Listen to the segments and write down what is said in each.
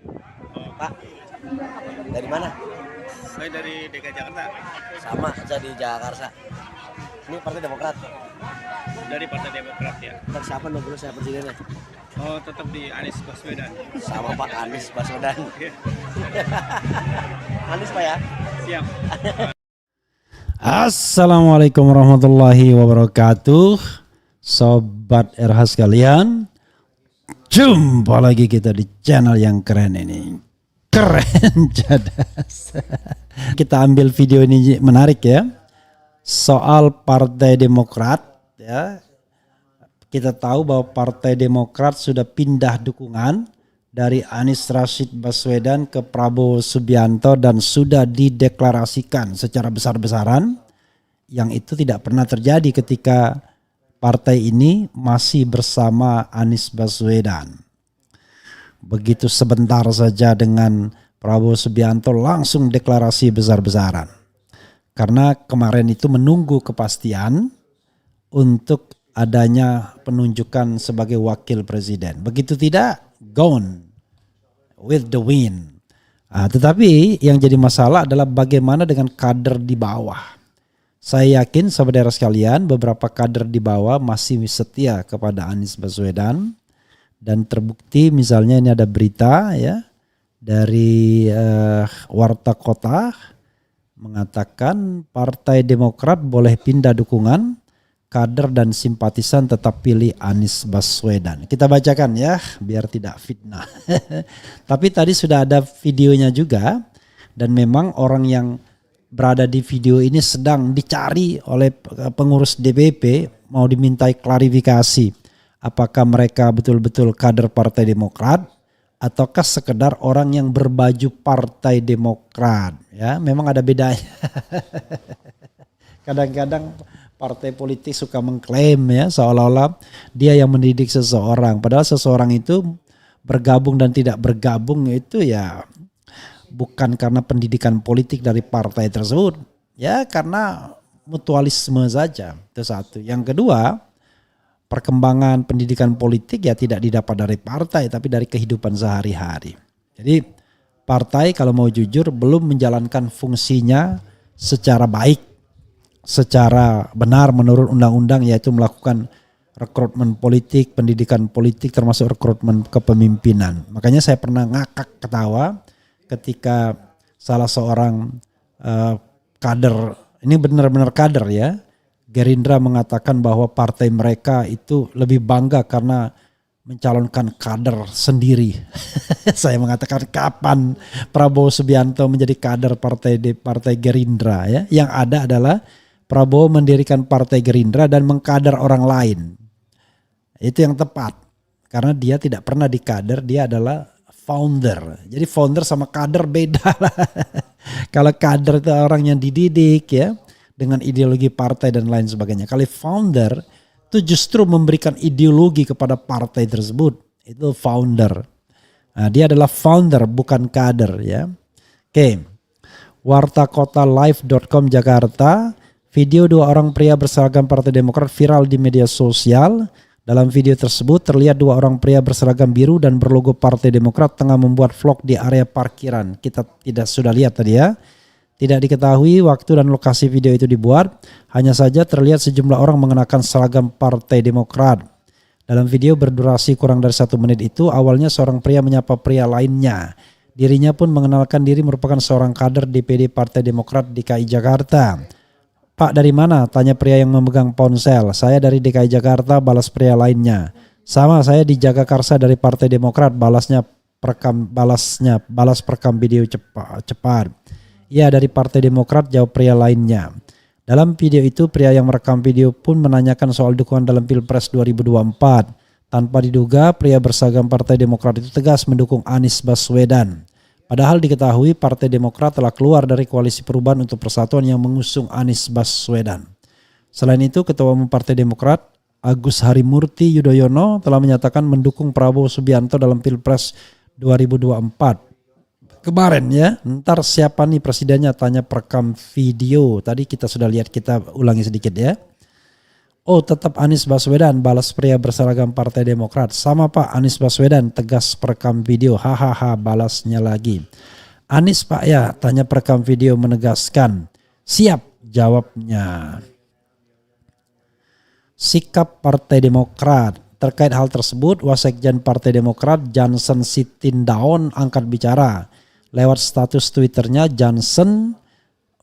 Pak, dari mana? Saya dari DKI Jakarta, Sama aja di Jakarta. Ini Partai Demokrat. dari Partai Demokrat ya. Ntar siapa nomor saya presidennya? Oh, tetap di Anies Baswedan. Sama Pak Anies Baswedan. Oke, Anies Pak ya? siap. Assalamualaikum warahmatullahi wabarakatuh. Sobat RH sekalian, jumpa lagi kita di channel yang keren ini. Keren cadas. Kita ambil video ini menarik ya. Soal Partai Demokrat ya. Kita tahu bahwa Partai Demokrat sudah pindah dukungan dari Anies Rashid Baswedan ke Prabowo Subianto dan sudah dideklarasikan secara besar-besaran, yang itu tidak pernah terjadi ketika partai ini masih bersama Anies Baswedan. Begitu sebentar saja dengan Prabowo Subianto langsung deklarasi besar-besaran. Karena kemarin itu menunggu kepastian untuk adanya penunjukan sebagai wakil presiden. Begitu tidak, gone with the wind. Tetapi yang jadi masalah adalah bagaimana dengan kader di bawah. Saya yakin saudara sekalian, beberapa kader di bawah masih setia kepada Anies Baswedan. Dan terbukti misalnya ini ada berita ya dari Warta Kota mengatakan Partai Demokrat boleh pindah dukungan, kader dan simpatisan tetap pilih Anies Baswedan. Kita bacakan ya biar tidak fitnah. Tapi tadi sudah ada videonya juga, dan memang orang yang berada di video ini sedang dicari oleh pengurus DPP, mau dimintai klarifikasi apakah mereka betul-betul kader Partai Demokrat ataukah sekedar orang yang berbaju Partai Demokrat. Ya, memang ada bedanya. Kadang-kadang partai politik suka mengklaim ya seolah-olah dia yang mendidik seseorang. Padahal seseorang itu bergabung dan tidak bergabung itu ya bukan karena pendidikan politik dari partai tersebut. Ya karena mutualisme saja. Itu satu. Yang kedua, perkembangan pendidikan politik ya tidak didapat dari partai tapi dari kehidupan sehari-hari. Jadi partai kalau mau jujur belum menjalankan fungsinya secara baik, secara benar menurut undang-undang, yaitu melakukan rekrutmen politik, pendidikan politik termasuk rekrutmen kepemimpinan. Makanya saya pernah ngakak ketawa ketika salah seorang kader, ini benar-benar kader ya, Gerindra mengatakan bahwa partai mereka itu lebih bangga karena mencalonkan kader sendiri. Saya mengatakan kapan Prabowo Subianto menjadi kader partai Gerindra ya? Yang ada adalah Prabowo mendirikan partai Gerindra dan mengkader orang lain. Itu yang tepat. Karena dia tidak pernah dikader, dia adalah founder. Jadi founder sama kader beda lah. Kalau kader itu orang yang dididik ya, dengan ideologi partai dan lain sebagainya. Kalau founder itu justru memberikan ideologi kepada partai tersebut. Itu founder. Nah, dia adalah founder bukan kader ya. Oke. Wartakotalive.com Jakarta. Video dua orang pria berseragam Partai Demokrat viral di media sosial. Dalam video tersebut terlihat dua orang pria berseragam biru dan berlogo Partai Demokrat tengah membuat vlog di area parkiran. Kita tidak sudah lihat tadi ya. Tidak diketahui waktu dan lokasi video itu dibuat. Hanya saja terlihat sejumlah orang mengenakan seragam Partai Demokrat. Dalam video berdurasi kurang dari 1 menit itu, awalnya seorang pria menyapa pria lainnya. Dirinya pun mengenalkan diri merupakan seorang kader DPD Partai Demokrat DKI Jakarta. Pak dari mana? Tanya pria yang memegang ponsel. Saya dari DKI Jakarta, balas pria lainnya. Sama, saya di Jagakarsa dari Partai Demokrat, balas perekam video cepat. Ya dari Partai Demokrat, jawab pria lainnya. Dalam video itu pria yang merekam video pun menanyakan soal dukungan dalam Pilpres 2024. Tanpa diduga pria berseragam Partai Demokrat itu tegas mendukung Anies Baswedan. Padahal diketahui Partai Demokrat telah keluar dari Koalisi Perubahan untuk Persatuan yang mengusung Anies Baswedan. Selain itu Ketua Umum Partai Demokrat Agus Harimurti Yudhoyono telah menyatakan mendukung Prabowo Subianto dalam Pilpres 2024. Kemarin ya, ntar siapa nih presidennya, tanya perekam video. Tadi kita sudah lihat, kita ulangi sedikit ya. Oh tetap Anies Baswedan, balas pria berseragam Partai Demokrat. Sama Pak, Anies Baswedan, tegas perekam video, hahaha, balasnya lagi. Anies Pak ya, tanya perekam video menegaskan. Siap, jawabnya. Sikap Partai Demokrat. Terkait hal tersebut, Wasekjen Partai Demokrat Johnson Sitindaon angkat bicara. Lewat status Twitternya, Johnson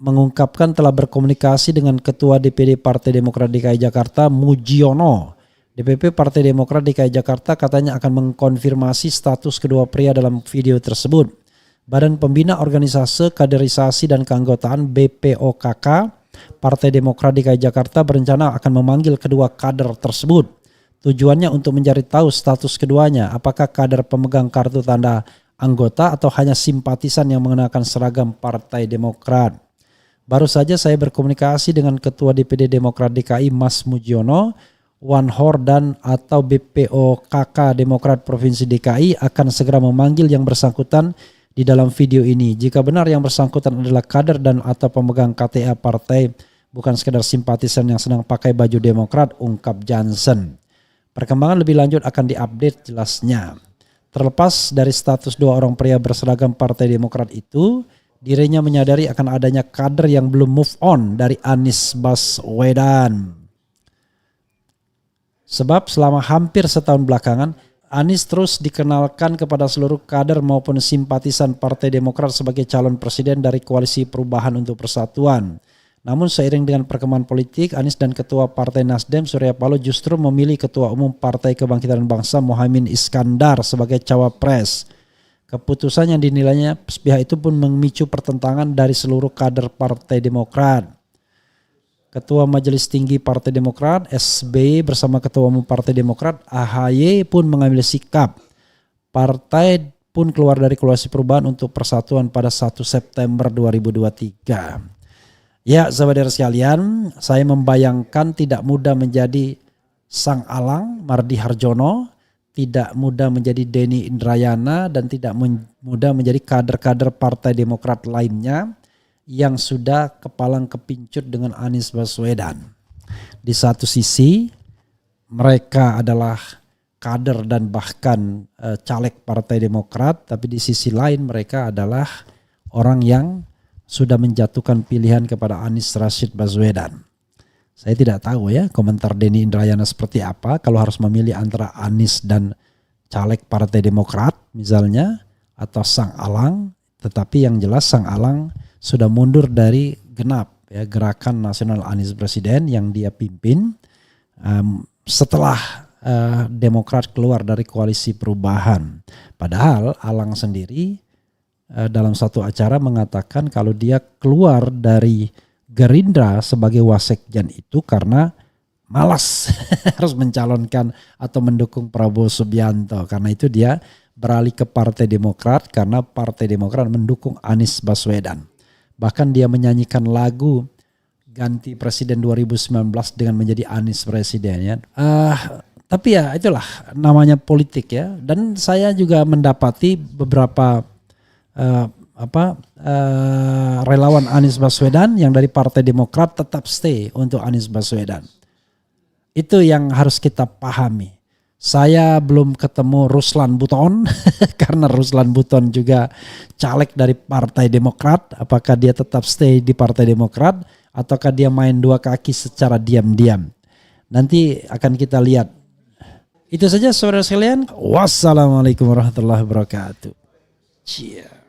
mengungkapkan telah berkomunikasi dengan Ketua DPD Partai Demokrat DKI Jakarta Mujiono. DPP Partai Demokrat DKI Jakarta katanya akan mengkonfirmasi status kedua pria dalam video tersebut. Badan Pembina Organisasi Kaderisasi dan Keanggotaan BPOKK Partai Demokrat DKI Jakarta berencana akan memanggil kedua kader tersebut. Tujuannya untuk mencari tahu status keduanya, apakah kader pemegang kartu tanda anggota atau hanya simpatisan yang mengenakan seragam Partai Demokrat. Baru saja saya berkomunikasi dengan Ketua DPD Demokrat DKI Mas Mujiono, Wanhordan atau BPOKK Demokrat Provinsi DKI akan segera memanggil yang bersangkutan di dalam video ini. Jika benar yang bersangkutan adalah kader dan atau pemegang KTA partai, bukan sekedar simpatisan yang sedang pakai baju Demokrat, ungkap Johnson. Perkembangan lebih lanjut akan diupdate jelasnya. Terlepas dari status dua orang pria berseragam Partai Demokrat itu, dirinya menyadari akan adanya kader yang belum move on dari Anies Baswedan. Sebab selama hampir setahun belakangan, Anies terus dikenalkan kepada seluruh kader maupun simpatisan Partai Demokrat sebagai calon presiden dari Koalisi Perubahan untuk Persatuan. Namun seiring dengan perkembangan politik, Anies dan Ketua Partai Nasdem Surya Paloh justru memilih Ketua Umum Partai Kebangkitan Bangsa Muhaimin Iskandar sebagai cawapres. Keputusan yang dinilainya pihak itu pun memicu pertentangan dari seluruh kader Partai Demokrat. Ketua Majelis Tinggi Partai Demokrat SBY bersama Ketua Umum Partai Demokrat AHY pun mengambil sikap. Partai pun keluar dari Koalisi Perubahan untuk Persatuan pada 1 September 2023. Ya saudara sekalian, saya membayangkan tidak mudah menjadi Sang Alang Mardi Harjono, tidak mudah menjadi Denny Indrayana, dan tidak mudah menjadi kader-kader Partai Demokrat lainnya yang sudah kepalang kepincut dengan Anies Baswedan. Di satu sisi mereka adalah kader dan bahkan caleg Partai Demokrat, tapi di sisi lain mereka adalah orang yang sudah menjatuhkan pilihan kepada Anies Rashid Baswedan. Saya tidak tahu ya komentar Denny Indrayana seperti apa kalau harus memilih antara Anies dan caleg Partai Demokrat misalnya atau Sang Alang. Tetapi yang jelas Sang Alang sudah mundur dari genap ya, Gerakan Nasional Anies Presiden yang dia pimpin setelah Demokrat keluar dari Koalisi Perubahan. Padahal Alang sendiri dalam satu acara mengatakan kalau dia keluar dari Gerindra sebagai wasekjen itu karena malas harus mencalonkan atau mendukung Prabowo Subianto. Karena itu dia beralih ke Partai Demokrat karena Partai Demokrat mendukung Anies Baswedan. Bahkan dia menyanyikan lagu ganti presiden 2019 dengan menjadi Anies presiden ya. Tapi ya itulah namanya politik ya. Dan saya juga mendapati beberapa relawan Anies Baswedan yang dari Partai Demokrat tetap stay untuk Anies Baswedan. Itu yang harus kita pahami. Saya belum ketemu Ruslan Buton karena Ruslan Buton juga caleg dari Partai Demokrat. Apakah dia tetap stay di Partai Demokrat ataukah dia main dua kaki secara diam-diam? Nanti akan kita lihat. Itu saja saudara sekalian. Wassalamualaikum warahmatullahi wabarakatuh. Cheers.